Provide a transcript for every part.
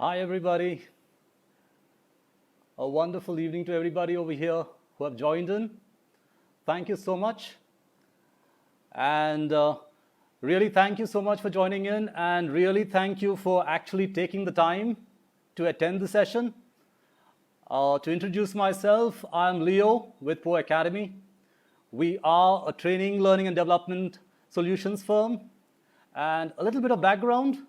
Hi, everybody. A wonderful evening to everybody over here who have joined in. Thank you so much. And really, thank you so much for joining in. And really, thank you for actually taking the time to attend the session. To introduce myself, I'm Leo with poACADEMY. We are a training, learning, and development solutions firm. And a little bit of background.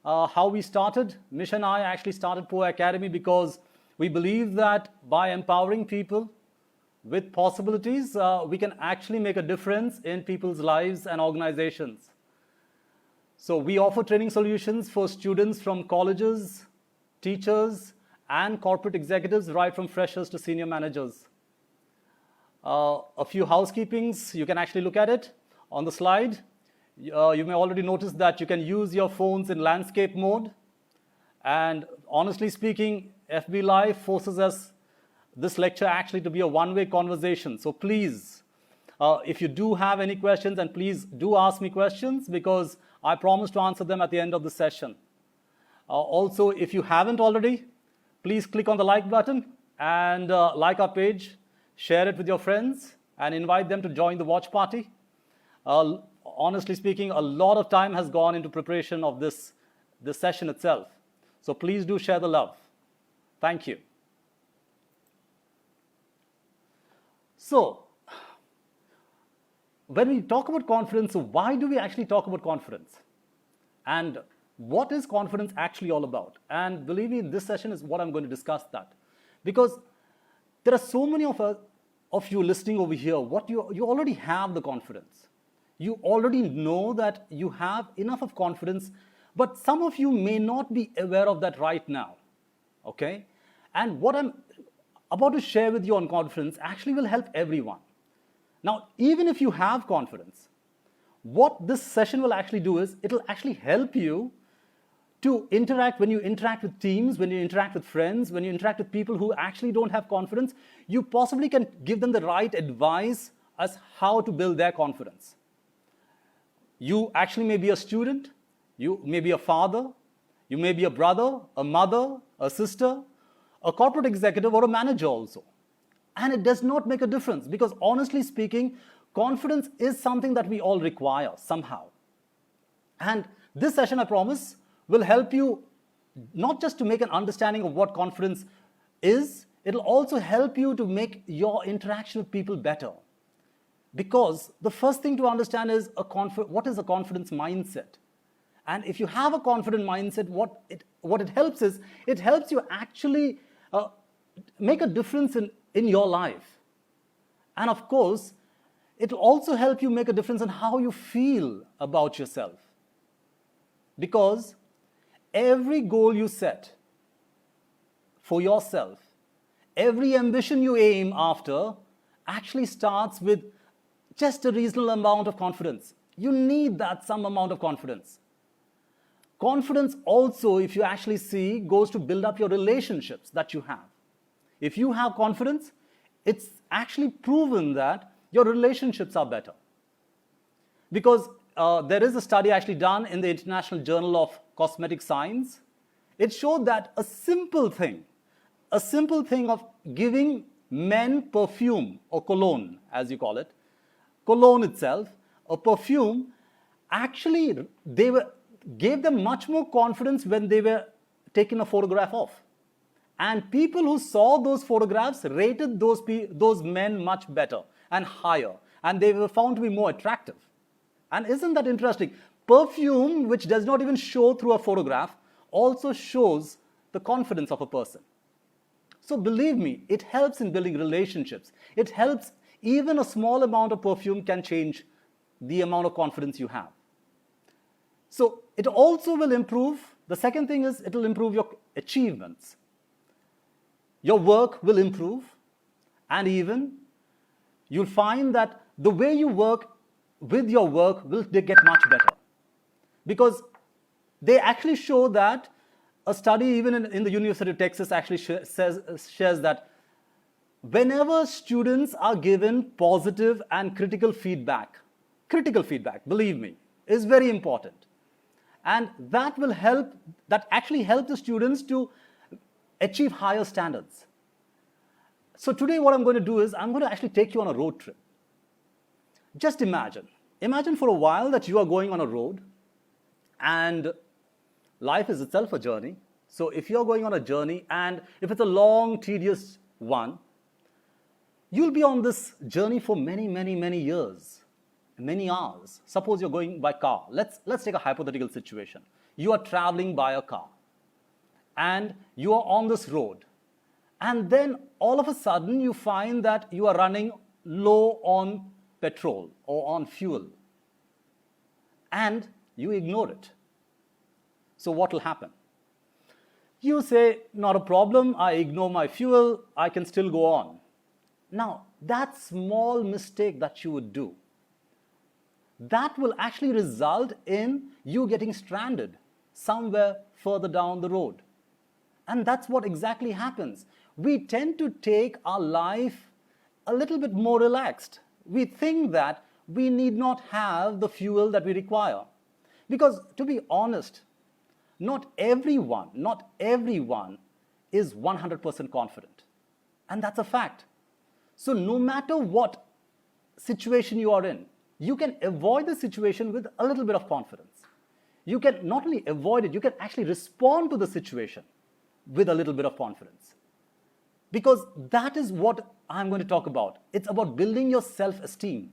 How we started. Mish and I actually started poACADEMY because we believe that by empowering people with possibilities, we can actually make a difference in people's lives and organizations. So we offer training solutions for students from colleges, teachers, and corporate executives, right from freshers to senior managers. A few housekeepings, you can actually look at it on the slide. You may already notice that you can use your phones in landscape mode. And honestly speaking, FB Live forces us, this lecture actually, to be a one-way conversation. So please, if you do have any questions, and please do ask me questions, because I promise to answer them at the end of the session. Also, if you haven't already, please click on the like button and like our page, share it with your friends, and invite them to join the watch party. Honestly speaking, a lot of time has gone into preparation of this session itself. So please do share the love. Thank you. So, when we talk about confidence, so why do we actually talk about confidence? And what is confidence actually all about? And believe me, this session is what I'm going to discuss that. Because there are so many of you listening over here, you already have the confidence. You already know that you have enough of confidence, but some of you may not be aware of that right now, okay? And what I'm about to share with you on confidence actually will help everyone. Now, even if you have confidence, what this session will actually do is, it'll actually help you to interact. When you interact with teams, when you interact with friends, when you interact with people who actually don't have confidence, you possibly can give them the right advice as how to build their confidence. You actually may be a student, you may be a father, you may be a brother, a mother, a sister, a corporate executive, or a manager also. And it does not make a difference, because honestly speaking, confidence is something that we all require somehow. And this session, I promise, will help you not just to make an understanding of what confidence is, it'll also help you to make your interaction with people better. Because the first thing to understand is what is a confidence mindset. And if you have a confident mindset, what it helps is, it helps you actually make a difference in your life. And of course, it will also help you make a difference in how you feel about yourself. Because every goal you set for yourself, every ambition you aim after, actually starts with just a reasonable amount of confidence. You need that some amount of confidence. Confidence also, if you actually see, goes to build up your relationships that you have. If you have confidence, it's actually proven that your relationships are better. Because there is a study actually done in the International Journal of Cosmetic Science. It showed that a simple thing of giving men perfume, or cologne, as you call it, cologne itself, a perfume, actually gave them much more confidence when they were taken a photograph of. And people who saw those photographs rated those men much better and higher, and they were found to be more attractive. And isn't that interesting? Perfume, which does not even show through a photograph, also shows the confidence of a person. So believe me, it helps in building relationships. It helps. Even a small amount of perfume can change the amount of confidence you have. So it also will improve. The second thing is, it will improve your achievements. Your work will improve, and even you'll find that the way you work with your work will get much better. Because they actually show that a study even in the University of Texas actually shares that whenever students are given positive and critical feedback, believe me, is very important. And that actually helps the students to achieve higher standards. So today what I'm going to do is I'm going to actually take you on a road trip. Just imagine for a while that you are going on a road, and life is itself a journey. So if you're going on a journey, and if it's a long, tedious one, you'll be on this journey for many years, many hours. Suppose you're going by car. Let's take a hypothetical situation. You are traveling by a car, and you are on this road. And then all of a sudden you find that you are running low on petrol or on fuel, and you ignore it. So what will happen? You say, not a problem, I ignore my fuel, I can still go on. Now, that small mistake that you would do, that will actually result in you getting stranded somewhere further down the road. And that's what exactly happens. We tend to take our life a little bit more relaxed. We think that we need not have the fuel that we require. Because to be honest, not everyone is 100% confident. And that's a fact. So no matter what situation you are in, you can avoid the situation with a little bit of confidence. You can not only avoid it, you can actually respond to the situation with a little bit of confidence. Because that is what I'm going to talk about. It's about building your self-esteem,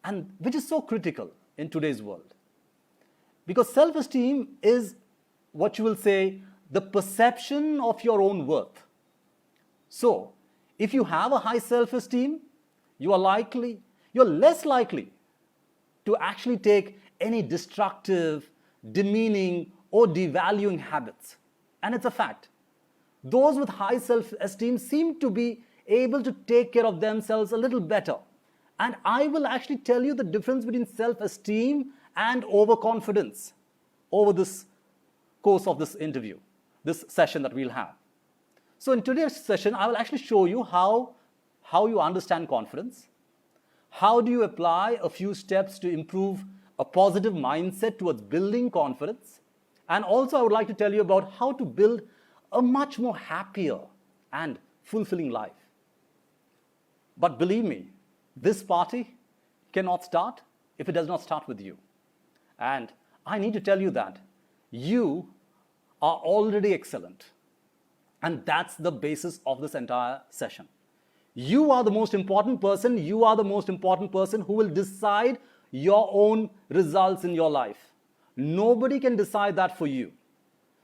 and which is so critical in today's world. Because self-esteem is what you will say, the perception of your own worth. So, if you have a high self-esteem, you're less likely to actually take any destructive, demeaning, or devaluing habits. And it's a fact. Those with high self-esteem seem to be able to take care of themselves a little better. And I will actually tell you the difference between self-esteem and overconfidence over this course of this interview, this session that we'll have. So in today's session, I will actually show you how you understand confidence, how do you apply a few steps to improve a positive mindset towards building confidence, and also I would like to tell you about how to build a much more happier and fulfilling life. But believe me, this party cannot start if it does not start with you. And I need to tell you that you are already excellent. And that's the basis of this entire session. You are the most important person. You are the most important person who will decide your own results in your life. Nobody can decide that for you.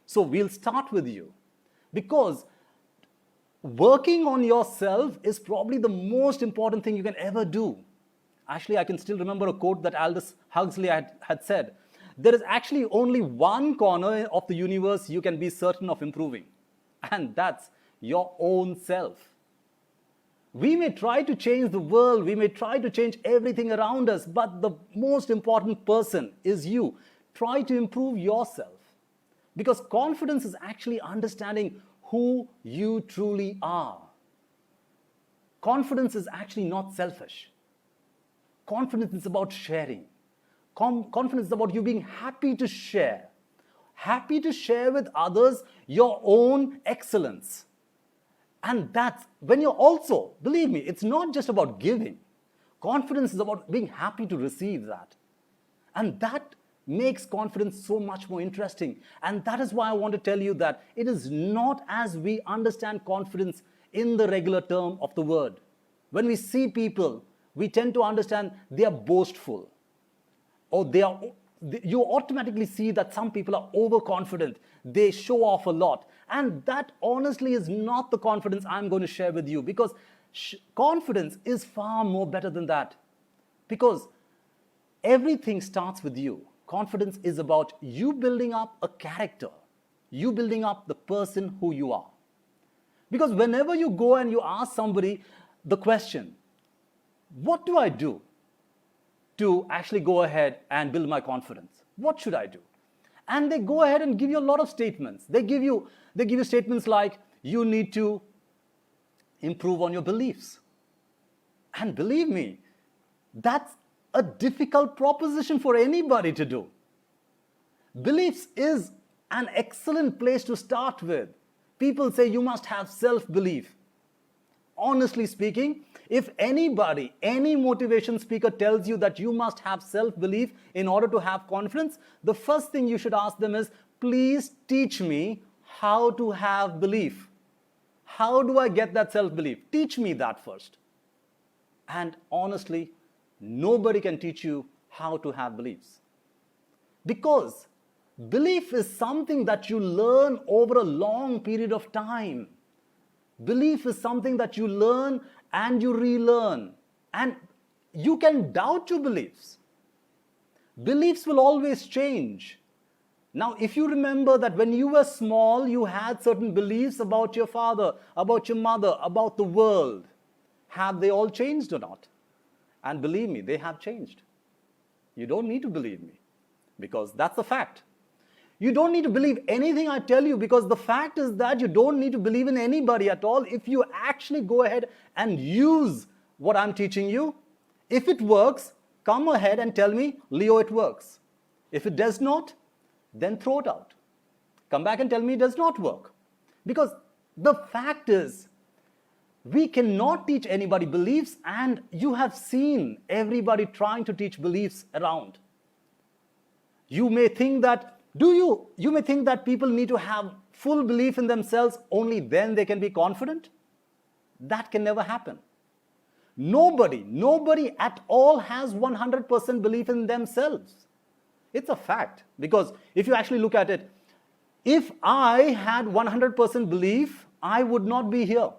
So we'll start with you. Because working on yourself is probably the most important thing you can ever do. Actually, I can still remember a quote that Aldous Huxley had said. There is actually only one corner of the universe you can be certain of improving. And that's your own self. We may try to change the world, we may try to change everything around us, but the most important person is you. Try to improve yourself. Because confidence is actually understanding who you truly are. Confidence is actually not selfish. Confidence is about sharing. Confidence is about you being happy to share. Happy to share with others your own excellence. And that's when you're also, believe me, it's not just about giving. Confidence is about being happy to receive that. And that makes confidence so much more interesting. And that is why I want to tell you that it is not as we understand confidence in the regular term of the word. When we see people, we tend to understand they are boastful. Or you automatically see that some people are overconfident. They show off a lot. And that honestly is not the confidence I'm going to share with you, because confidence is far more better than that. Because everything starts with you. Confidence is about you building up a character, you building up the person who you are. Because whenever you go and you ask somebody the question, what do I do to actually go ahead and build my confidence? What should I do? And they go ahead and give you a lot of statements. They give you statements like, you need to improve on your beliefs. And believe me, that's a difficult proposition for anybody to do. Beliefs is an excellent place to start with. People say you must have self-belief. Honestly speaking, if anybody, any motivation speaker tells you that you must have self-belief in order to have confidence, the first thing you should ask them is, please teach me how to have belief. How do I get that self-belief? Teach me that first. And honestly, nobody can teach you how to have beliefs. Because belief is something that you learn over a long period of time. Belief is something that you learn and you relearn. And you can doubt your beliefs. Beliefs will always change. Now, if you remember that when you were small, you had certain beliefs about your father, about your mother, about the world. Have they all changed or not? And believe me, they have changed. You don't need to believe me, because that's a fact. You don't need to believe anything I tell you, because the fact is that you don't need to believe in anybody at all if you actually go ahead and use what I'm teaching you. If it works, come ahead and tell me, Leo, it works. If it does not, then throw it out. Come back and tell me it does not work. Because the fact is, we cannot teach anybody beliefs, and you have seen everybody trying to teach beliefs around. You may think that, you may think that people need to have full belief in themselves, only then they can be confident. That can never happen. Nobody at all has 100% belief in themselves. It's a fact, because if you actually look at it, if I had 100% belief, I would not be here.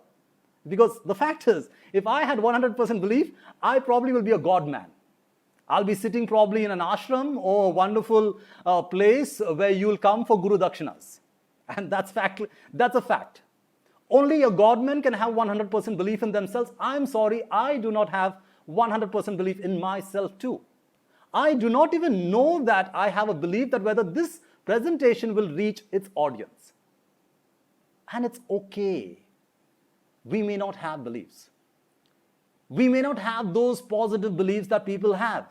Because the fact is, if I had 100% belief, I probably will be a God man. I'll be sitting probably in an ashram or a wonderful place where you'll come for Guru Dakshinas. And that's a fact. Only a God man can have 100% belief in themselves. I'm sorry, I do not have 100% belief in myself too. I do not even know that I have a belief that whether this presentation will reach its audience. And it's okay. We may not have beliefs. We may not have those positive beliefs that people have.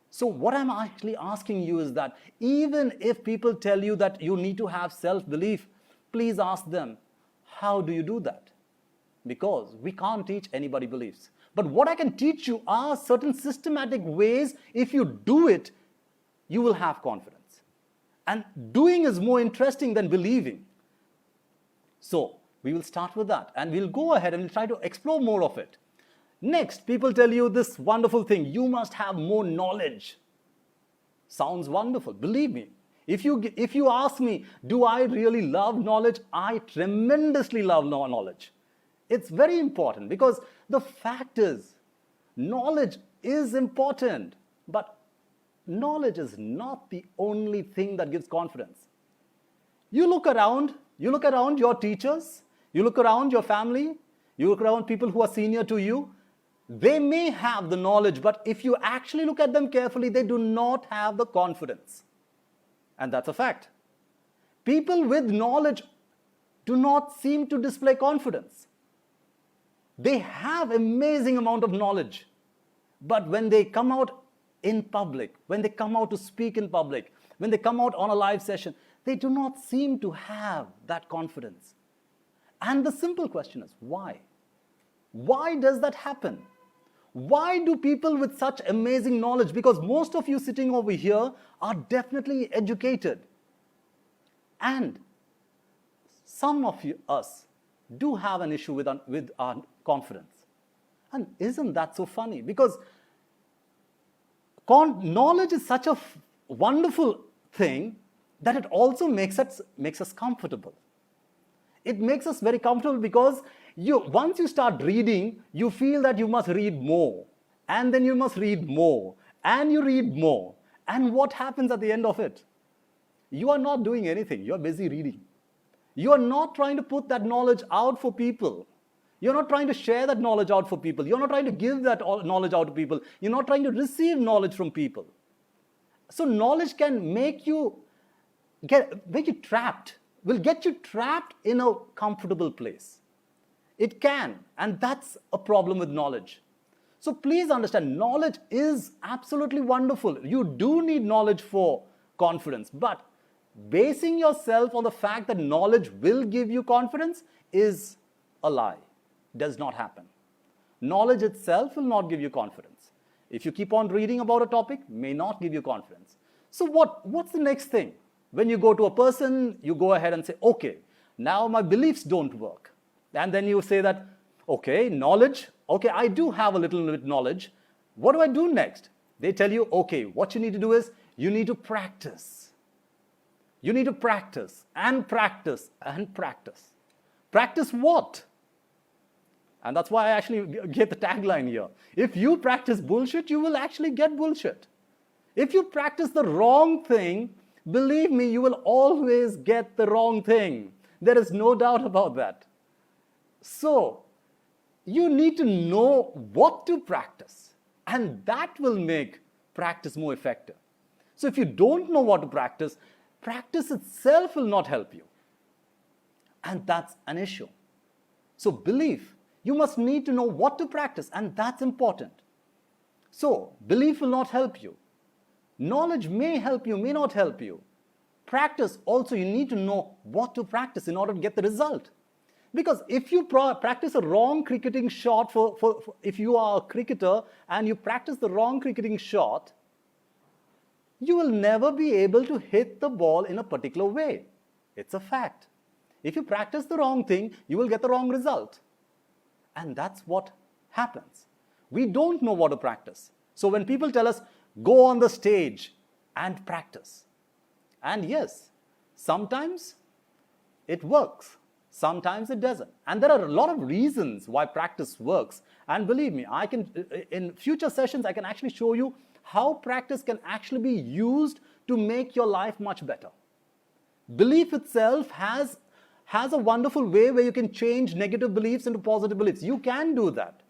So what I'm actually asking you is that even if people tell you that you need to have self-belief, please ask them, how do you do that? Because we can't teach anybody beliefs. But what I can teach you are certain systematic ways. If you do it, you will have confidence. And doing is more interesting than believing. So we will start with that, and we'll go ahead and we'll try to explore more of it. Next, people tell you this wonderful thing, you must have more knowledge. Sounds wonderful, believe me. If you ask me, do I really love knowledge? I tremendously love knowledge. It's very important, because the fact is, knowledge is important, but knowledge is not the only thing that gives confidence. You look around your teachers, you look around your family, you look around people who are senior to you. They may have the knowledge, but if you actually look at them carefully, they do not have the confidence. And that's a fact. People with knowledge do not seem to display confidence. They have amazing amount of knowledge, but when they come out in public, when they come out to speak in public, when they come out on a live session, they do not seem to have that confidence. And the simple question is, why? Why does that happen? Why do people with such amazing knowledge, because most of you sitting over here are definitely educated, and some of us do have an issue with our confidence. And isn't that so funny? Because knowledge is such a wonderful thing that it also makes us comfortable. It makes us very comfortable, because once you start reading, you feel that you must read more, and then you must read more, and you read more. And what happens at the end of it? You are not doing anything. You are busy reading. You are not trying to put that knowledge out for people. You're not trying to share that knowledge out for people. You're not trying to give that knowledge out to people. You're not trying to receive knowledge from people. So knowledge can make you trapped, will get you trapped in a comfortable place. It can, and that's a problem with knowledge. So please understand, knowledge is absolutely wonderful. You do need knowledge for confidence. But basing yourself on the fact that knowledge will give you confidence is a lie. Does not happen. Knowledge itself will not give you confidence. If you keep on reading about a topic, may not give you confidence. So what's the next thing? When you go to a person, you go ahead and say, okay, now my beliefs don't work. And then you say that, okay, knowledge, okay, I do have a little bit knowledge. What do I do next? They tell you, okay, what you need to do is you need to practice. You need to practice and practice and practice. Practice what? And that's why I actually get the tagline here. If you practice bullshit, you will actually get bullshit. If you practice the wrong thing, believe me, you will always get the wrong thing. There is no doubt about that. So, you need to know what to practice, and that will make practice more effective. So if you don't know what to practice, practice itself will not help you. And that's an issue. So belief, you must need to know what to practice, and that's important. So belief will not help you. Knowledge may help you, may not help you. Practice also, you need to know what to practice in order to get the result. Because if you practice a wrong cricketing shot, if you are a cricketer and you practice the wrong cricketing shot, you will never be able to hit the ball in a particular way. It's a fact. If you practice the wrong thing, you will get the wrong result. And that's what happens. We don't know what to practice. So when people tell us, go on the stage and practice. And yes, sometimes it works. Sometimes it doesn't. And there are a lot of reasons why practice works. And believe me, in future sessions, I can actually show you how practice can actually be used to make your life much better. Belief itself has a wonderful way where you can change negative beliefs into positive beliefs. You can do that.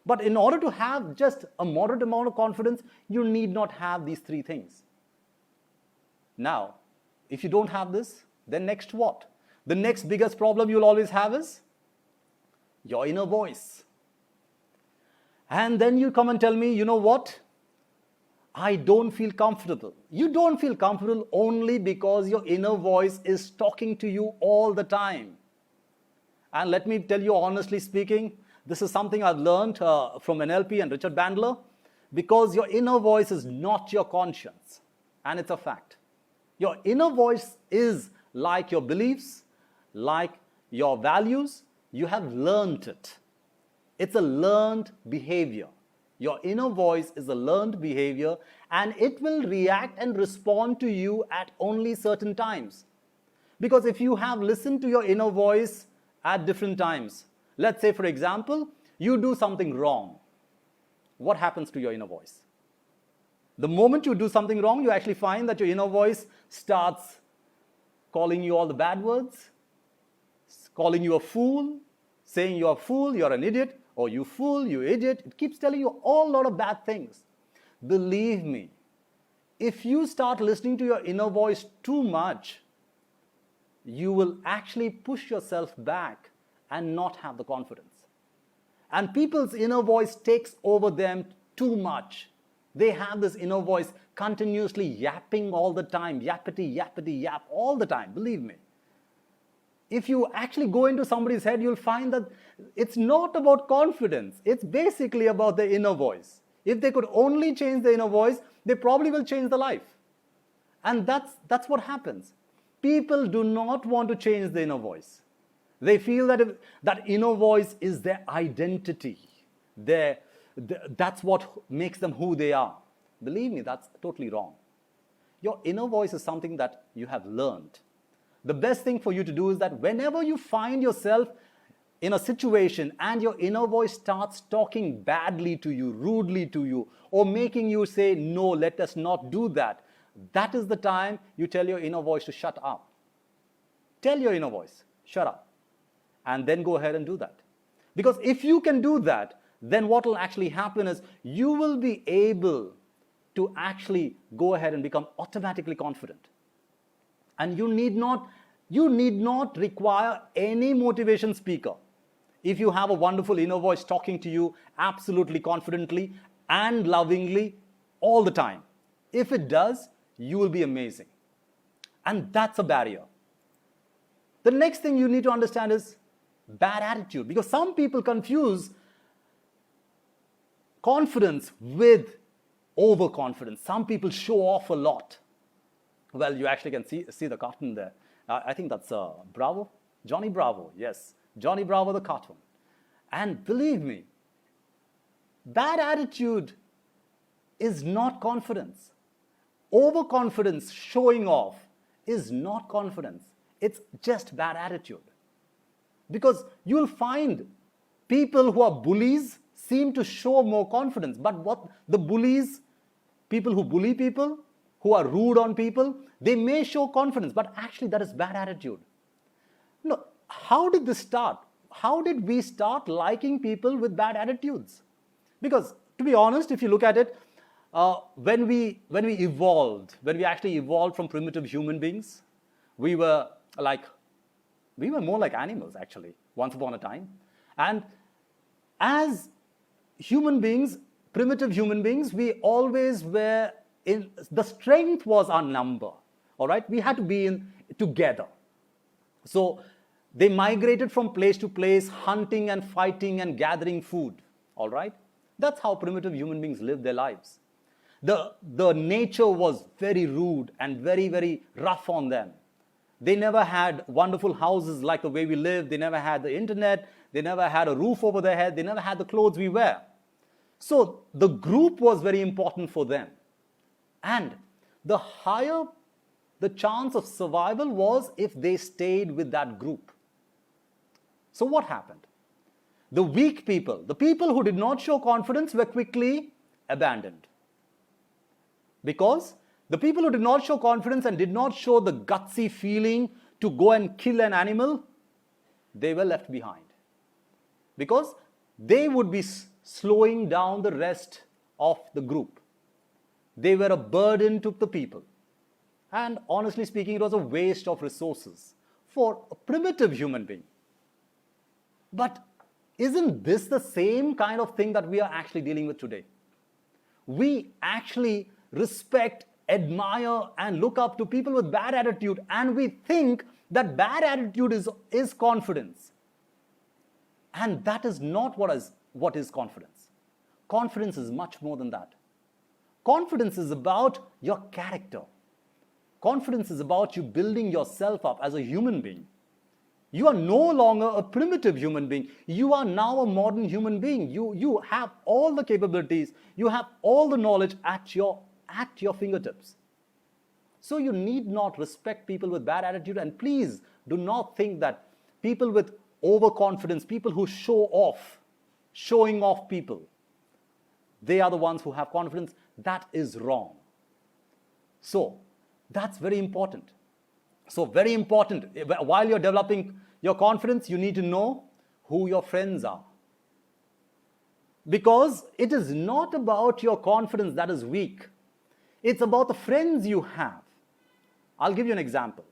But in order to have just a moderate amount of confidence, you need not have these three things. Now, if you don't have this, then next what? The next biggest problem you'll always have is your inner voice. And then you come and tell me, you know what? I don't feel comfortable. You don't feel comfortable only because your inner voice is talking to you all the time. And let me tell you honestly speaking, this is something I've learned from NLP and Richard Bandler, because your inner voice is not your conscience. And it's a fact. Your inner voice is like your beliefs, like your values. You have learned it. It's a learned behavior. Your inner voice is a learned behavior, and it will react and respond to you at only certain times. Because if you have listened to your inner voice at different times, let's say, for example, you do something wrong. What happens to your inner voice? The moment you do something wrong, you actually find that your inner voice starts calling you all the bad words, calling you a fool, saying you're a fool, you're an idiot, or you fool, you idiot. It keeps telling you all lot of bad things. Believe me, if you start listening to your inner voice too much, you will actually push yourself back and not have the confidence. And people's inner voice takes over them too much. They have this inner voice continuously yapping all the time, yappity, yappity, yap all the time, believe me. If you actually go into somebody's head, you'll find that it's not about confidence. It's basically about the inner voice. If they could only change the inner voice, they probably will change the life. And that's what happens. People do not want to change the inner voice. They feel that that inner voice is their identity. That's what makes them who they are. Believe me, that's totally wrong. Your inner voice is something that you have learned. The best thing for you to do is that whenever you find yourself in a situation and your inner voice starts talking badly to you, rudely to you, or making you say, no, let us not do that, that is the time you tell your inner voice to shut up. Tell your inner voice, shut up. And then go ahead and do that. Because if you can do that, then what will actually happen is you will be able to actually go ahead and become automatically confident. And you need not require any motivation speaker. If you have a wonderful inner voice talking to you absolutely confidently and lovingly all the time, if it does, you will be amazing. And that's a barrier. The next thing you need to understand is bad attitude, because some people confuse confidence with overconfidence. Some people show off a lot. Well, you actually can see the cartoon there. I think that's Bravo, Johnny Bravo. Yes, Johnny Bravo, the cartoon. And believe me, bad attitude is not confidence. Overconfidence, showing off, is not confidence. It's just bad attitude. Because you'll find people who are bullies seem to show more confidence. But what the bullies, people who bully people, who are rude on people, they may show confidence, but actually that is bad attitude. No, how did this start? How did we start liking people with bad attitudes? Because to be honest, if you look at it, when we actually evolved from primitive human beings, we were more like animals actually, once upon a time. And as human beings, primitive human beings, we always were in, the strength was our number, all right? We had to be in together. So they migrated from place to place, hunting and fighting and gathering food, all right? That's how primitive human beings lived their lives. The nature was very rude and very, very rough on them. They never had wonderful houses like the way we live. They never had the internet. They never had a roof over their head. They never had the clothes we wear. So the group was very important for them. And the higher the chance of survival was if they stayed with that group. So what happened? The weak people, the people who did not show confidence, were quickly abandoned. Because the people who did not show confidence and did not show the gutsy feeling to go and kill an animal, they were left behind. Because they would be slowing down the rest of the group. They were a burden to the people. And honestly speaking, it was a waste of resources for a primitive human being. But isn't this the same kind of thing that we are actually dealing with today? We actually respect, admire, and look up to people with bad attitude, and we think that bad attitude is confidence. And that is not what is confidence. Confidence is much more than that. Confidence is about your character. Confidence is about you building yourself up as a human being. You are no longer a primitive human being. You are now a modern human being. You have all the capabilities. You have all the knowledge at your fingertips. So you need not respect people with bad attitude, and please do not think that people with overconfidence, people who showing off people, they are the ones who have confidence. That is wrong. So that's very important. So very important, while you're developing your confidence, you need to know who your friends are. Because it is not about your confidence that is weak. It's about the friends you have. I'll give you an example.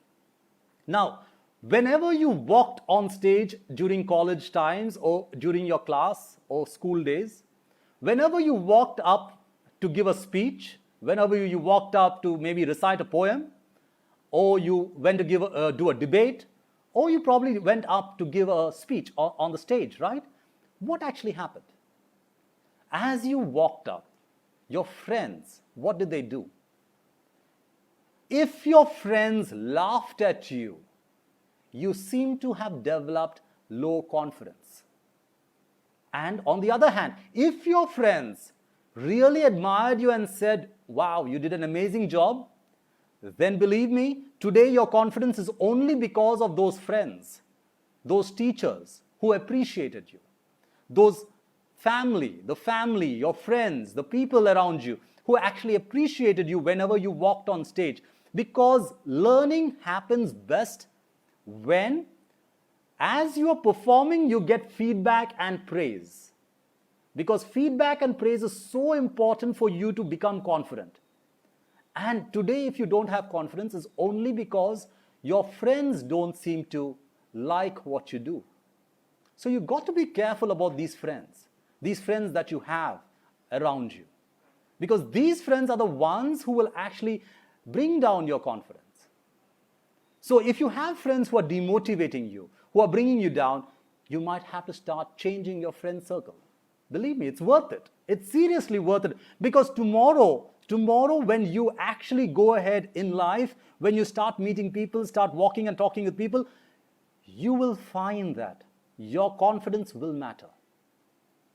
Now, whenever you walked on stage during college times or during your class or school days, whenever you walked up to give a speech, whenever you walked up to maybe recite a poem, or you went to do a debate, or you probably went up to give a speech on the stage, right? What actually happened? As you walked up, your friends, what did they do? If your friends laughed at you, you seem to have developed low confidence. And on the other hand, if your friends really admired you and said, wow, you did an amazing job, then believe me, today your confidence is only because of those friends, those teachers who appreciated you, those the family, your friends, the people around you who actually appreciated you whenever you walked on stage. Because learning happens best when, as you are performing, you get feedback and praise. Because feedback and praise is so important for you to become confident. And today, if you don't have confidence, it's only because your friends don't seem to like what you do. So you've got to be careful about these friends that you have around you. Because these friends are the ones who will actually bring down your confidence. So if you have friends who are demotivating you, who are bringing you down, you might have to start changing your friend circle. Believe me, it's worth it. It's seriously worth it. Because tomorrow when you actually go ahead in life, when you start meeting people, start walking and talking with people, you will find that your confidence will matter.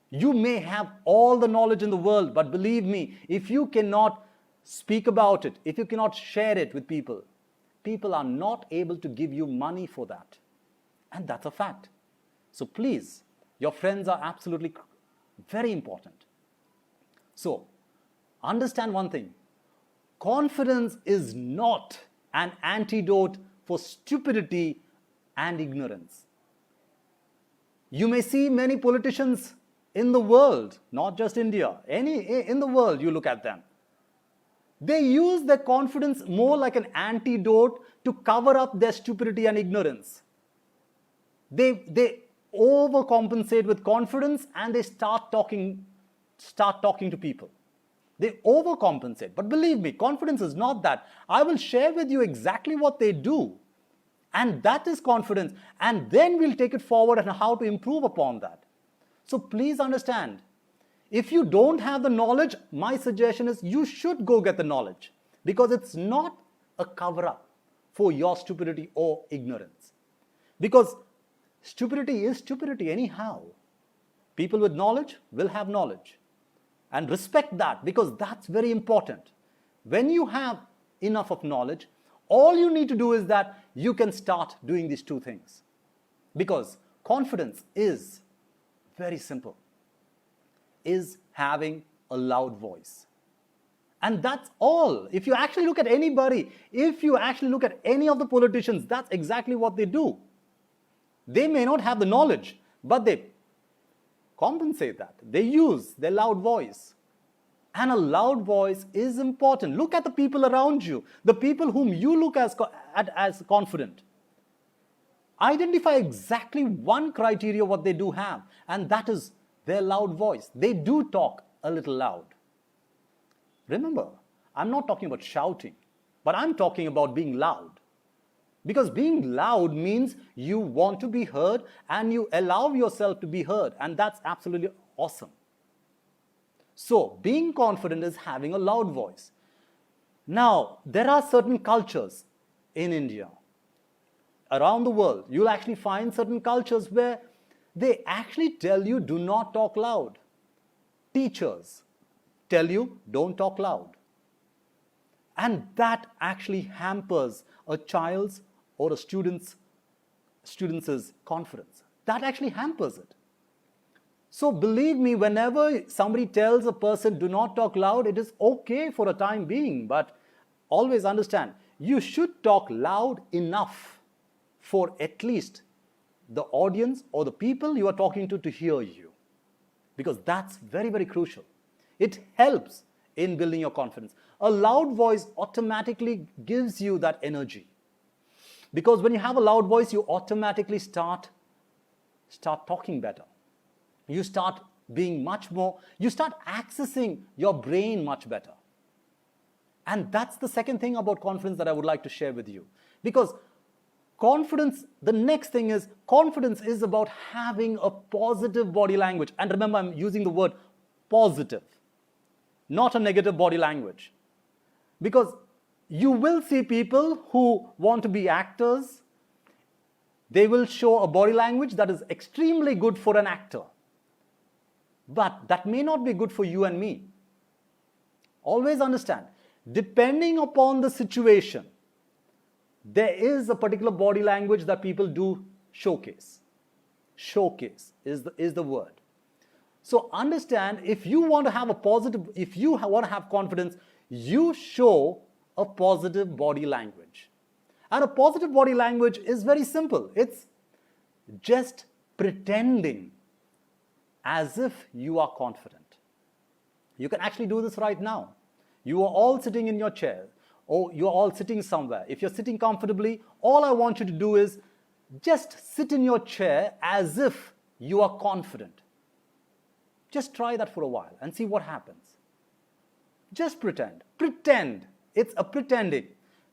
You may have all the knowledge in the world, but believe me, if you cannot speak about it, if you cannot share it with people, people are not able to give you money for that. And that's a fact. So please, your friends are absolutely very important. So, understand one thing. Confidence is not an antidote for stupidity and ignorance. You may see many politicians in the world, not just India, in the world, you look at them. They use their confidence more like an antidote to cover up their stupidity and ignorance. They overcompensate with confidence and they start talking to people. They overcompensate. But believe me, confidence is not that. I will share with you exactly what they do. And that is confidence. And then we'll take it forward and how to improve upon that. So please understand, if you don't have the knowledge, my suggestion is you should go get the knowledge. Because it's not a cover-up for your stupidity or ignorance. Because stupidity is stupidity anyhow. People with knowledge will have knowledge. And respect that, because that's very important. When you have enough of knowledge, all you need to do is that you can start doing these two things. Because confidence is very simple. Is having a loud voice. And that's all. If you actually look at anybody, if you actually look at any of the politicians, that's exactly what they do. They may not have the knowledge, but they compensate that. They use their loud voice. And a loud voice is important. Look at the people around you, the people whom you look at as confident. Identify exactly one criteria what they do have, and that is their loud voice. They do talk a little loud. Remember, I'm not talking about shouting, but I'm talking about being loud. Because being loud means you want to be heard and you allow yourself to be heard, and that's absolutely awesome. So, being confident is having a loud voice. Now, there are certain cultures in India, around the world. You'll actually find certain cultures where they actually tell you do not talk loud. Teachers tell you don't talk loud. And that actually hampers a child's or a student's confidence. That actually hampers it. So believe me, whenever somebody tells a person do not talk loud, it is okay for a time being, but always understand, you should talk loud enough for at least the audience or the people you are talking to hear you. Because that's very, very crucial. It helps in building your confidence. A loud voice automatically gives you that energy. Because when you have a loud voice, you automatically start talking better. You start being much more, you start accessing your brain much better. And that's the second thing about confidence that I would like to share with you. Because confidence, the next thing is, confidence is about having a positive body language. And remember, I'm using the word positive, not a negative body language. Because you will see people who want to be actors. They will show a body language that is extremely good for an actor. But that may not be good for you and me. Always understand, depending upon the situation, there is a particular body language that people do showcase. Showcase is the word. So understand, if you want to have a positive, if you want to have confidence, you show a positive body language. And a positive body language is very simple. It's just pretending as if you are confident. You can actually do this right now. You are all sitting in your chair, or you're all sitting somewhere. If you're sitting comfortably, all I want you to do is just sit in your chair as if you are confident. Just try that for a while and see what happens. Just pretend. Pretend It's a pretending.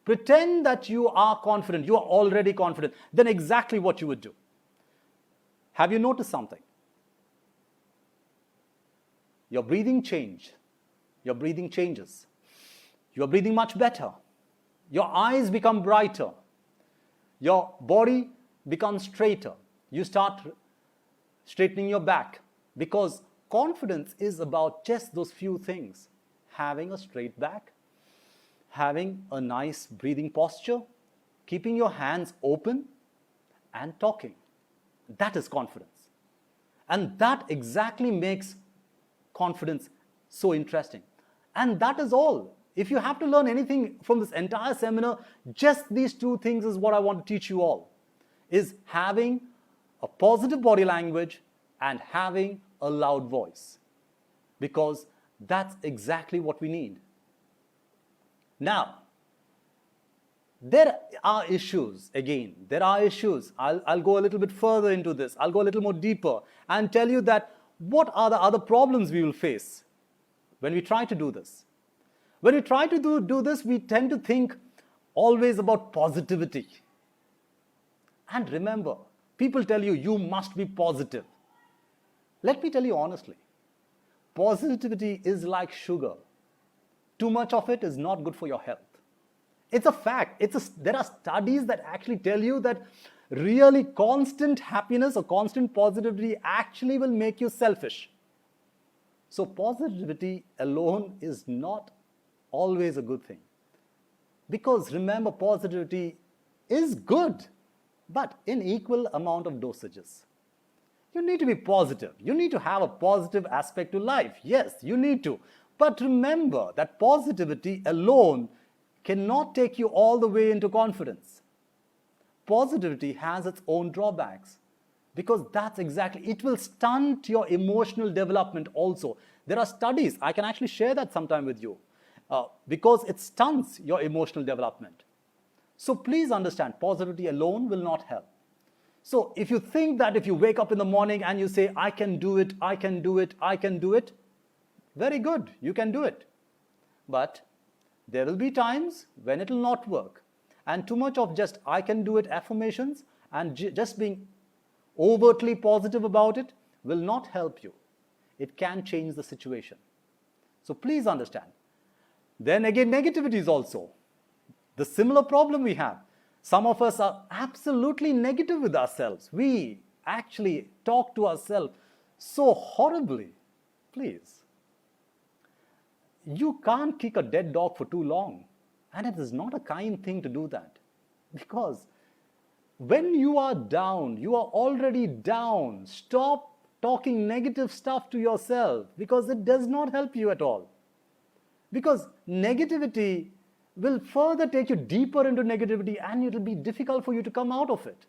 Pretend that you are confident. You are already confident. Then exactly what you would do. Have you noticed something? Your breathing changes. Your breathing changes. You are breathing much better. Your eyes become brighter. Your body becomes straighter. You start straightening your back, because confidence is about just those few things. Having a straight back, having a nice breathing posture, keeping your hands open, and talking. That is confidence. And that exactly makes confidence so interesting. And that is all. If you have to learn anything from this entire seminar, just these two things is what I want to teach you all. Is having a positive body language and having a loud voice. Because that's exactly what we need. Now, there are issues, again, there are issues. I'll go a little bit further into this. I'll go a little more deeper and tell you that what are the other problems we will face when we try to do this. When we try to do this, we tend to think always about positivity. And remember, people tell you, you must be positive. Let me tell you honestly, positivity is like sugar. Too much of it is not good for your health. It's a fact. There are studies that actually tell you that really constant happiness or constant positivity actually will make you selfish. So positivity alone is not always a good thing. Because remember, positivity is good, but in equal amount of dosages. You need to be positive. You need to have a positive aspect to life. Yes, you need to. But remember that positivity alone cannot take you all the way into confidence. Positivity has its own drawbacks, because that's exactly, it will stunt your emotional development also. There are studies, I can actually share that sometime with you, because it stunts your emotional development. So please understand, positivity alone will not help. So if you think that if you wake up in the morning and you say, I can do it, I can do it, I can do it, very good, you can do it. But there will be times when it will not work. And too much of just I can do it affirmations and just being overtly positive about it will not help you. It can change the situation. So please understand. Then again, negativity is also the similar problem we have. Some of us are absolutely negative with ourselves. We actually talk to ourselves so horribly. Please. You can't kick a dead dog for too long. And it is not a kind thing to do that. Because when you are down, you are already down. Stop talking negative stuff to yourself, because it does not help you at all. Because negativity will further take you deeper into negativity, and it will be difficult for you to come out of it.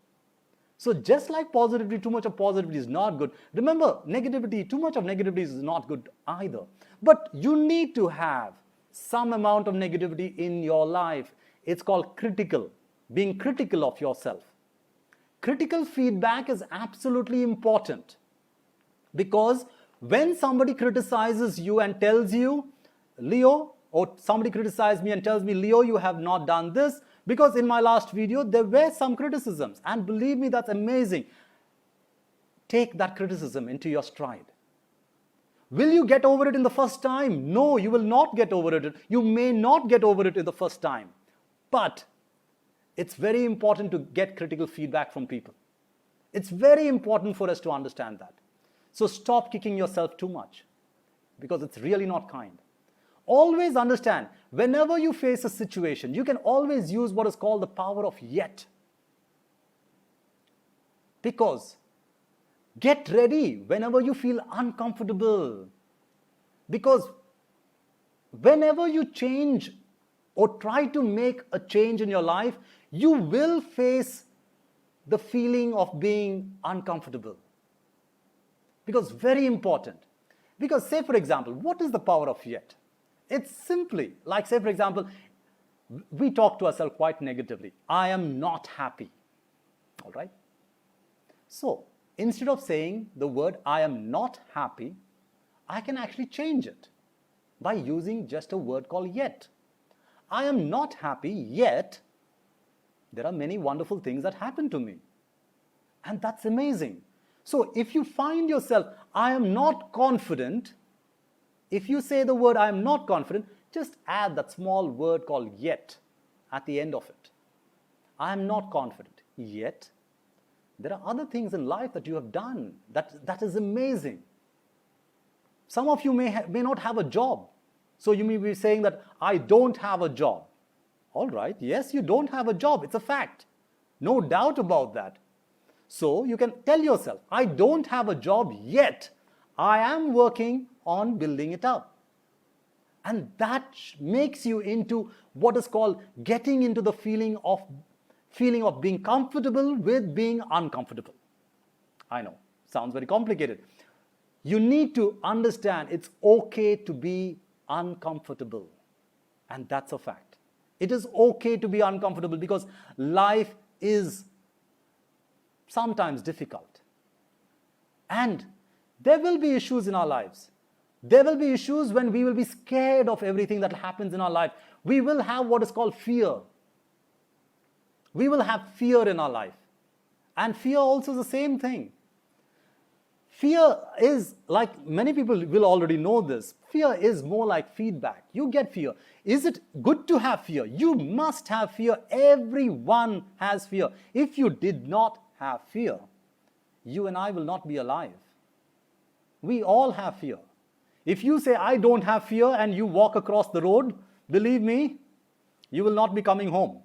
So just like positivity, too much of positivity is not good. Remember, negativity, too much of negativity is not good either. But you need to have some amount of negativity in your life. It's called critical, being critical of yourself. Critical feedback is absolutely important, because when somebody criticizes you and tells you, Leo, or somebody criticizes me and tells me, Leo, you have not done this, because in my last video there were some criticisms, and believe me, that's amazing. Take that criticism into your stride. Will you get over it in the first time? No, you will not get over it. You may not get over it in the first time. But it's very important to get critical feedback from people. It's very important for us to understand that. So stop kicking yourself too much, because it's really not kind. Always understand, whenever you face a situation, you can always use what is called the power of yet. Because get ready whenever you feel uncomfortable. Because whenever you change or try to make a change in your life, you will face the feeling of being uncomfortable. Because very important. Because say for example, what is the power of yet? It's simply like, say for example, we talk to ourselves quite negatively. I am not happy. All right? So instead of saying the word I am not happy, I can actually change it by using just a word called yet. I am not happy, yet there are many wonderful things that happen to me. And that's amazing. So if you find yourself, I am not confident, if you say the word I am not confident, just add that small word called yet at the end of it. I am not confident, yet there are other things in life that you have done that is amazing. Some of you may not have a job. So you may be saying that I don't have a job. All right, yes, you don't have a job. It's a fact. No doubt about that. So you can tell yourself, I don't have a job yet. I am working on building it up. And that makes you into what is called getting into the feeling of being comfortable with being uncomfortable. I know, sounds very complicated. You need to understand it's okay to be uncomfortable. And that's a fact. It is okay to be uncomfortable because life is sometimes difficult. And there will be issues in our lives. There will be issues when we will be scared of everything that happens in our life. We will have what is called fear. We will have fear in our life. And fear also is the same thing. Fear is, like many people will already know this, fear is more like feedback. You get fear. Is it good to have fear? You must have fear. Everyone has fear. If you did not have fear, you and I will not be alive. We all have fear. If you say, I don't have fear, and you walk across the road, believe me, you will not be coming home.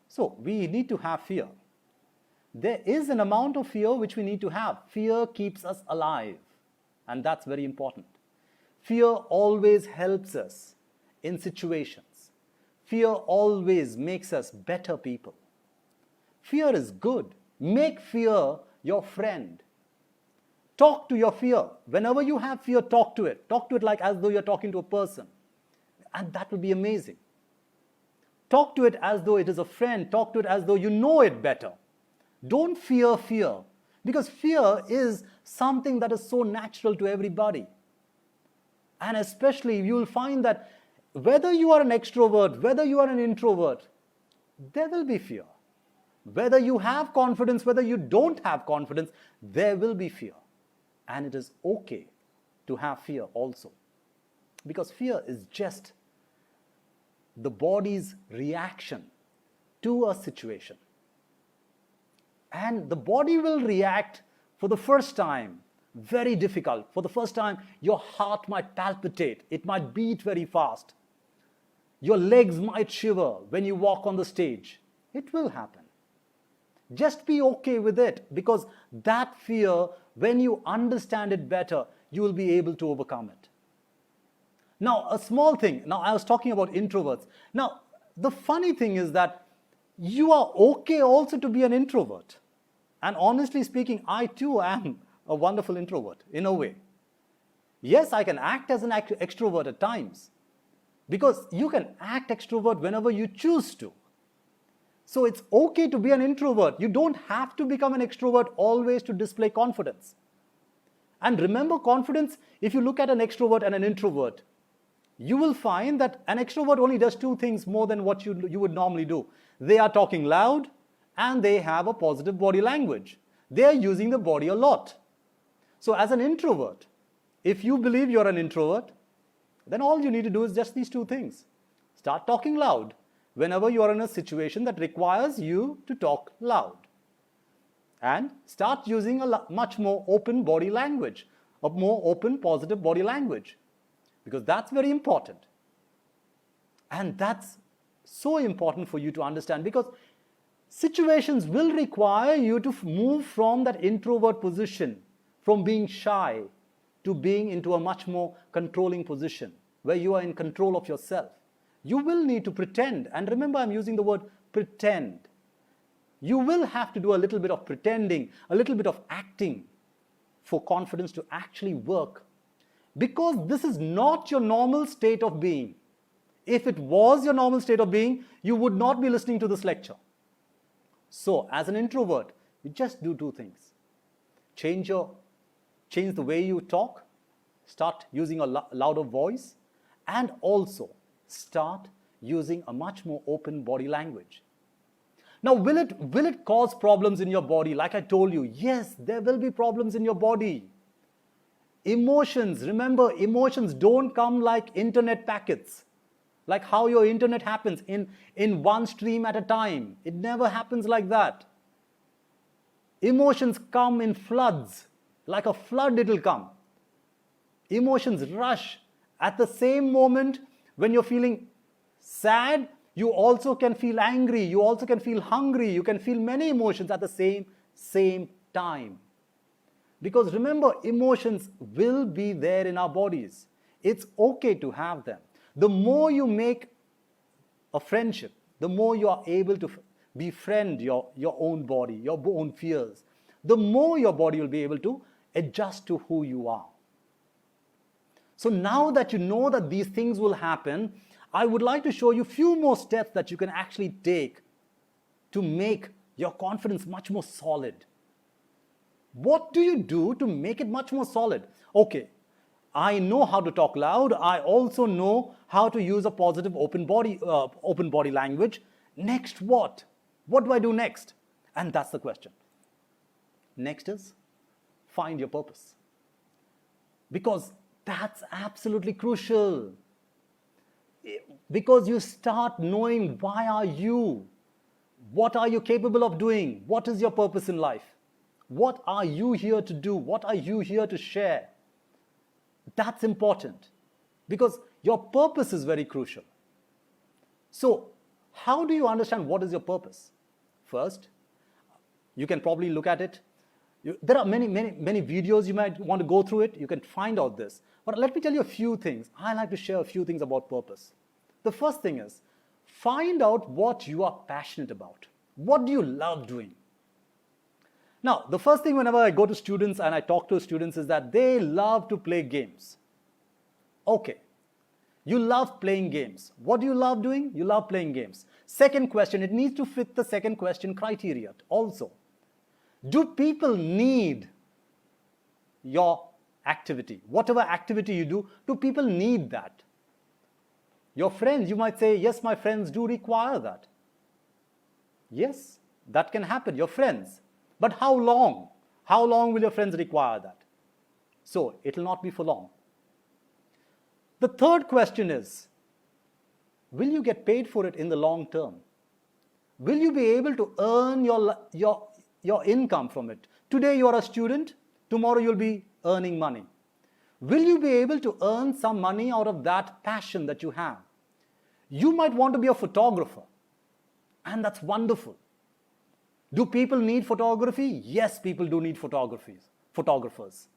So we need to have fear. There is an amount of fear which we need to have. Fear keeps us alive, and that's very important. Fear always helps us in situations. Fear always makes us better people. Fear is good. Make fear your friend. Talk to your fear. Whenever you have fear, talk to it. Talk to it like as though you're talking to a person. And that will be amazing. Talk to it as though it is a friend. Talk to it as though you know it better. Don't fear fear, because fear is something that is so natural to everybody. And especially you will find that whether you are an extrovert, whether you are an introvert, there will be fear. Whether you have confidence, whether you don't have confidence, there will be fear. And it is okay to have fear also. Because fear is just the body's reaction to a situation. And the body will react for the first time, very difficult. For the first time, your heart might palpitate. It might beat very fast. Your legs might shiver when you walk on the stage. It will happen. Just be okay with it, because that fear, when you understand it better, you will be able to overcome it. Now, a small thing. Now, I was talking about introverts. Now, the funny thing is that you are okay also to be an introvert. And honestly speaking, I too am a wonderful introvert in a way. Yes, I can act as an extrovert at times, because you can act extrovert whenever you choose to. So it's okay to be an introvert. You don't have to become an extrovert always to display confidence. And remember, confidence, if you look at an extrovert and an introvert, you will find that an extrovert only does two things more than what you would normally do. They are talking loud, and they have a positive body language. They are using the body a lot. So as an introvert, if you believe you're an introvert, then all you need to do is just these two things. Start talking loud whenever you are in a situation that requires you to talk loud. And start using a much more open body language, a more open, positive body language. Because that's very important. And that's so important for you to understand, because situations will require you to move from that introvert position, from being shy to being into a much more controlling position, where you are in control of yourself. You will need to pretend. And remember, I'm using the word pretend. You will have to do a little bit of pretending, a little bit of acting for confidence to actually work. Because this is not your normal state of being. If it was your normal state of being, you would not be listening to this lecture. So, as an introvert, you just do two things. Change the way you talk, start using a louder voice, and also start using a much more open body language. Now, will it cause problems in your body? Like I told you, yes, there will be problems in your body. Emotions, remember, emotions don't come like internet packets, like how your internet happens in one stream at a time. It never happens like that. Emotions come in floods, like a flood it'll come. Emotions rush. At the same moment, when you're feeling sad, you also can feel angry, you also can feel hungry, you can feel many emotions at the same time. Because remember, emotions will be there in our bodies. It's okay to have them. The more you make a friendship, the more you are able to befriend your own body, your own fears, the more your body will be able to adjust to who you are. So now that you know that these things will happen, I would like to show you a few more steps that you can actually take to make your confidence much more solid. What do you do to make it much more solid? Okay, I know how to talk loud. I also know how to use a positive open body language. Next, what? What do I do next? And that's the question. Next is find your purpose. Because that's absolutely crucial. Because you start knowing why are you? What are you capable of doing? What is your purpose in life? What are you here to do? What are you here to share? That's important because your purpose is very crucial. So, how do you understand what is your purpose? First, you can probably look at it. There are many videos you might want to go through it. You can find out this. But let me tell you a few things. I like to share a few things about purpose. The first thing is, find out what you are passionate about. What do you love doing? Now, the first thing whenever I go to students and I talk to students is that they love to play games. Okay, you love playing games. What do you love doing? You love playing games. Second question, it needs to fit the second question criteria also. Do people need your activity? Whatever activity you do people need that? Your friends, you might say, yes, my friends do require that. Yes, that can happen, your friends. But how long? How long will your friends require that? So, it will not be for long. The third question is, will you get paid for it in the long term? Will you be able to earn your income from it? Today you are a student, tomorrow you'll be earning money. Will you be able to earn some money out of that passion that you have? You might want to be a photographer, and that's wonderful. Do people need photography? Yes, people do need photographers.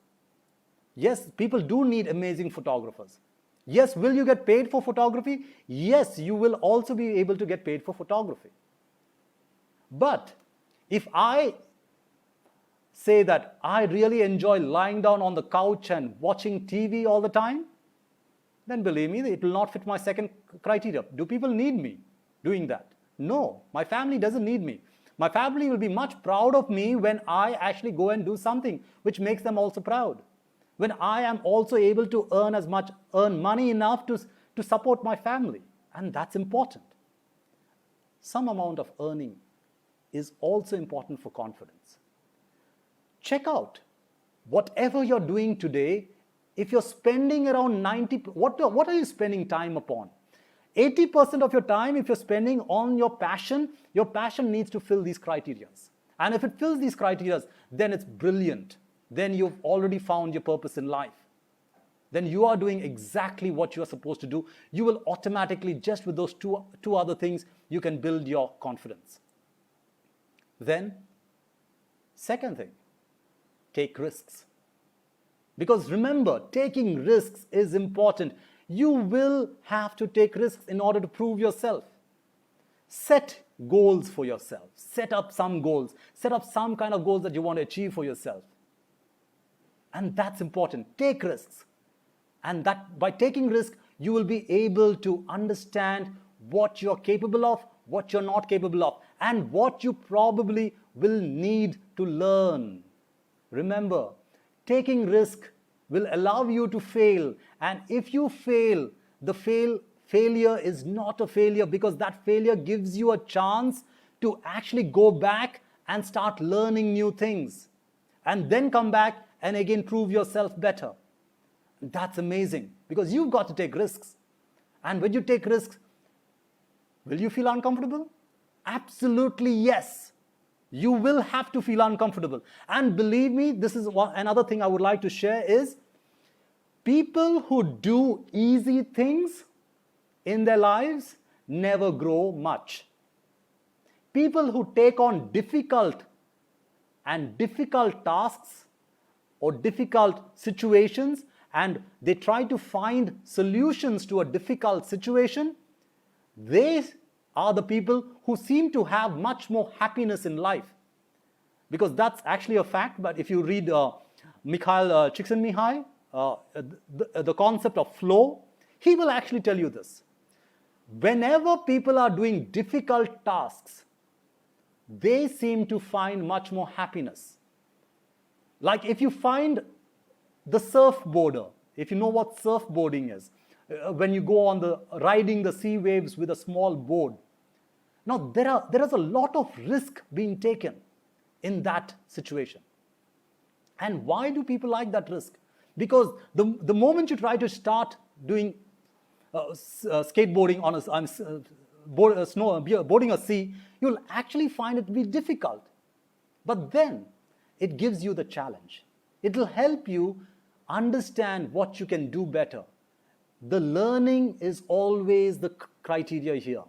Yes, people do need amazing photographers. Yes, will you get paid for photography? Yes, you will also be able to get paid for photography. But if I say that I really enjoy lying down on the couch and watching TV all the time, then believe me, it will not fit my second criteria. Do people need me doing that? No, my family doesn't need me. My family will be much proud of me when I actually go and do something which makes them also proud. When I am also able to earn money enough to support my family. And that's important. Some amount of earning is also important for confidence. Check out whatever you're doing today. If you're spending around what are you spending time upon? 80% of your time, if you're spending on your passion needs to fill these criteria. And if it fills these criteria, then it's brilliant. Then you've already found your purpose in life. Then you are doing exactly what you are supposed to do. You will automatically, just with those two other things, you can build your confidence. Then, second thing, take risks. Because remember, taking risks is important. You will have to take risks in order to prove yourself. Set goals for yourself. Set up some goals. Set up some kind of goals that you want to achieve for yourself. And that's important. Take risks. And that by taking risks, you will be able to understand what you're capable of, what you're not capable of, and what you probably will need to learn. Remember, taking risk will allow you to fail, and if you fail, the failure is not a failure, because that failure gives you a chance to actually go back and start learning new things, and then come back and again prove yourself better. That's amazing, because you've got to take risks. And when you take risks, will you feel uncomfortable? Absolutely yes. You will have to feel uncomfortable. And believe me, this is another thing I would like to share is, people who do easy things in their lives never grow much. People who take on difficult tasks or difficult situations, and they try to find solutions to a difficult situation, they are the people who seem to have much more happiness in life. Because that's actually a fact. But if you read Mikhail Csikszentmihalyi, the concept of flow, he will actually tell you this. Whenever people are doing difficult tasks, they seem to find much more happiness. Like if you find the surfboarder, if you know what surfboarding is, when you go on riding the sea waves with a small board. Now there is a lot of risk being taken in that situation. And why do people like that risk? Because the moment you try to start doing skateboarding on boarding a sea, you'll actually find it to be difficult. But then it gives you the challenge. It will help you understand what you can do better. The learning is always the criteria here.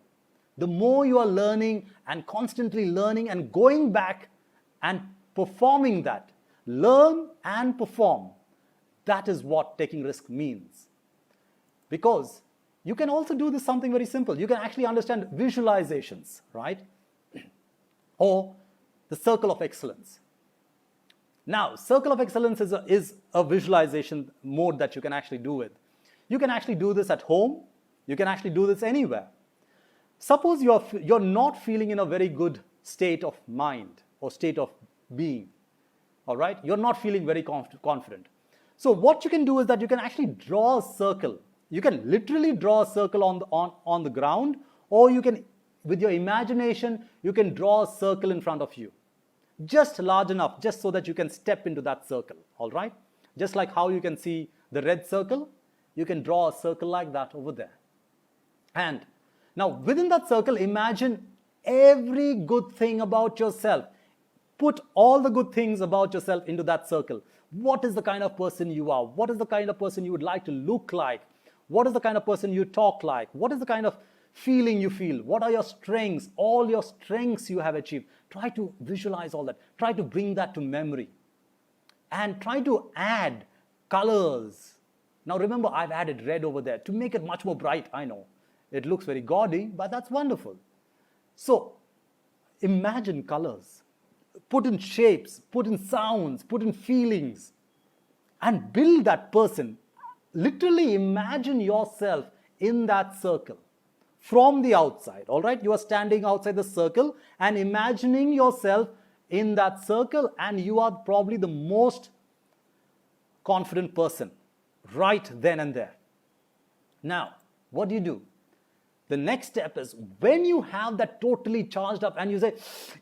The more you are learning and constantly learning and going back and performing that, learn and perform, that is what taking risk means. Because you can also do this something very simple. You can actually understand visualizations, right? Or the circle of excellence. Now, circle of excellence is a visualization mode that you can actually do with. You can actually do this at home. You can actually do this anywhere. Suppose you're not feeling in a very good state of mind or state of being, all right? You're not feeling very confident. So what you can do is that you can actually draw a circle. You can literally draw a circle on the ground, or you can, with your imagination, you can draw a circle in front of you. Just large enough, just so that you can step into that circle, all right? Just like how you can see the red circle, you can draw a circle like that over there. And now within that circle, imagine every good thing about yourself. Put all the good things about yourself into that circle. What is the kind of person you are? What is the kind of person you would like to look like? What is the kind of person you talk like? What is the kind of feeling you feel? What are your strengths? All your strengths you have achieved. Try to visualize all that. Try to bring that to memory. And try to add colors. Now remember, I've added red over there to make it much more bright. I know it looks very gaudy, but that's wonderful. So imagine colors. Put in shapes, put in sounds, put in feelings, and build that person. Literally imagine yourself in that circle from the outside, all right? You are standing outside the circle and imagining yourself in that circle, and you are probably the most confident person right then and there. Now, what do? The next step is, when you have that totally charged up and you say,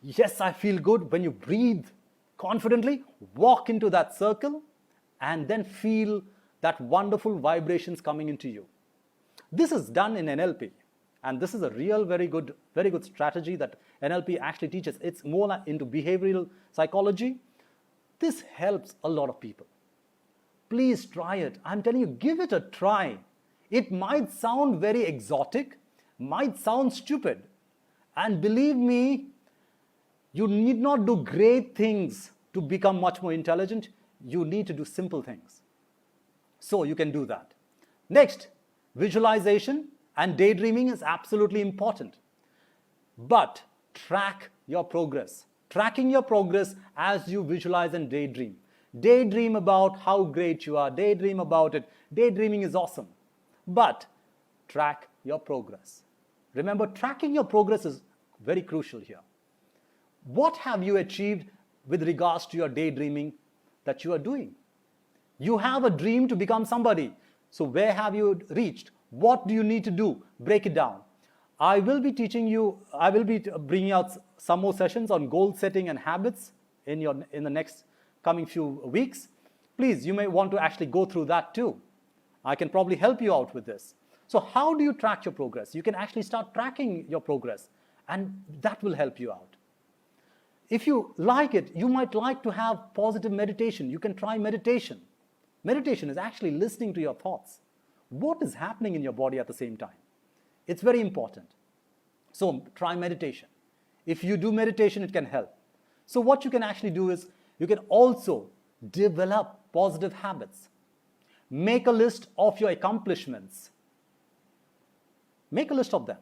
yes, I feel good, when you breathe confidently, walk into that circle and then feel that wonderful vibrations coming into you. This is done in NLP, and this is a real very good strategy that NLP actually teaches. It's more into behavioral psychology. This helps a lot of people. Please try it. I'm telling you, give it a try. It might sound very exotic, might sound stupid, and believe me, you need not do great things to become much more intelligent. You need to do simple things. So you can do that. Next, visualization and daydreaming is absolutely important. But track your progress. Tracking your progress as you visualize and daydream. Daydream about how great you are. Daydream about it. Daydreaming is awesome. But track your progress. Remember, tracking your progress is very crucial here. What have you achieved with regards to your daydreaming that you are doing? You have a dream to become somebody. So where have you reached? What do you need to do? Break it down. I will be bringing out some more sessions on goal setting and habits in the next coming few weeks. Please, you may want to actually go through that too. I can probably help you out with this. So how do you track your progress? You can actually start tracking your progress, and that will help you out. If you like it, you might like to have positive meditation. You can try meditation. Meditation is actually listening to your thoughts. What is happening in your body at the same time? It's very important. So try meditation. If you do meditation, it can help. So what you can actually do is you can also develop positive habits. Make a list of your accomplishments. Make a list of them.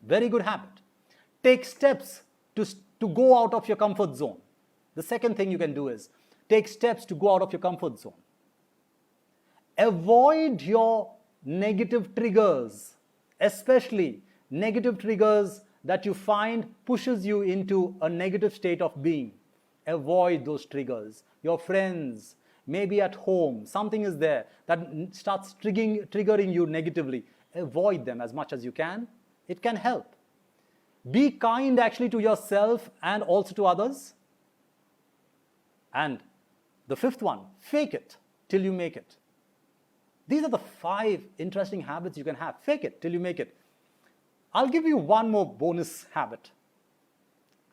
Very good habit. Take steps to go out of your comfort zone. The second thing you can do is take steps to go out of your comfort zone. Avoid your negative triggers, especially negative triggers that you find pushes you into a negative state of being. Avoid those triggers. Your friends, maybe at home, something is there that starts triggering you negatively. Avoid them as much as you can. It can help. Be kind actually to yourself and also to others. And the fifth one, fake it till you make it. These are the 5 interesting habits you can have. Fake it till you make it. I'll give you one more bonus habit.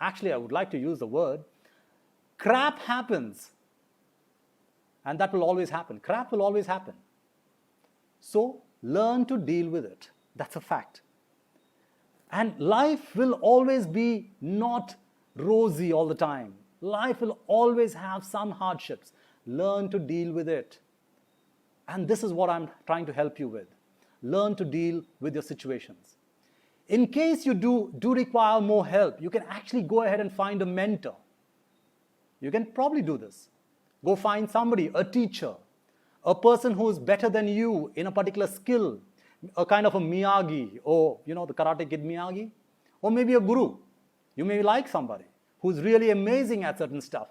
Actually, I would like to use the word. Crap happens. And that will always happen. Crap will always happen. So learn to deal with it. That's a fact. And life will always be not rosy all the time. Life will always have some hardships. Learn to deal with it. And this is what I'm trying to help you with. Learn to deal with your situations. In case you do require more help, you can actually go ahead and find a mentor. You can probably do this. Go find somebody, a teacher, a person who is better than you in a particular skill, a kind of a Miyagi, or the Karate Kid Miyagi, or maybe a guru. You may like somebody who's really amazing at certain stuff.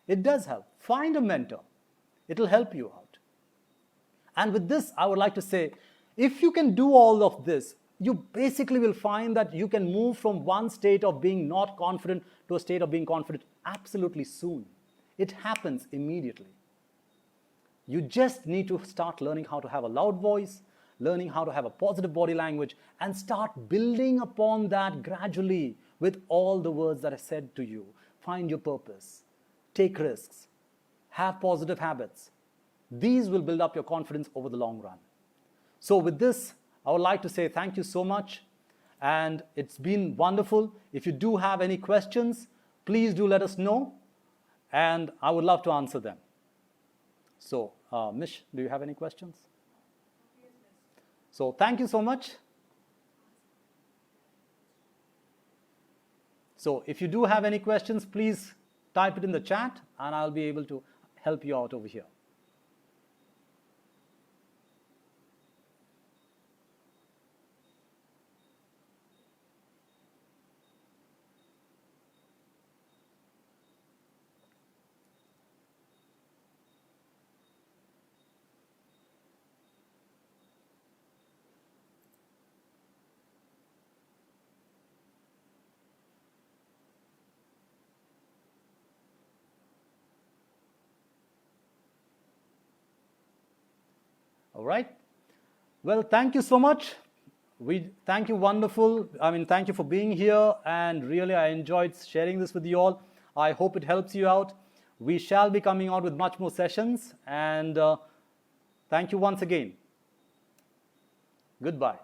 It does help. Find a mentor. It'll help you out. And with this, I would like to say, if you can do all of this, you basically will find that you can move from one state of being not confident to a state of being confident absolutely soon. It happens immediately. You just need to start learning how to have a loud voice, learning how to have a positive body language, and start building upon that gradually with all the words that I said to you. Find your purpose, take risks, have positive habits. These will build up your confidence over the long run. So with this, I would like to say thank you so much, and it's been wonderful. If you do have any questions, please do let us know, and I would love to answer them. So, Mish, do you have any questions? Yes, miss. So thank you so much. So if you do have any questions, please type it in the chat, and I'll be able to help you out over here. All right. Well, thank you so much. Thank you, wonderful. Thank you for being here, and really I enjoyed sharing this with you all. I hope it helps you out. We shall be coming out with much more sessions, and thank you once again. Goodbye.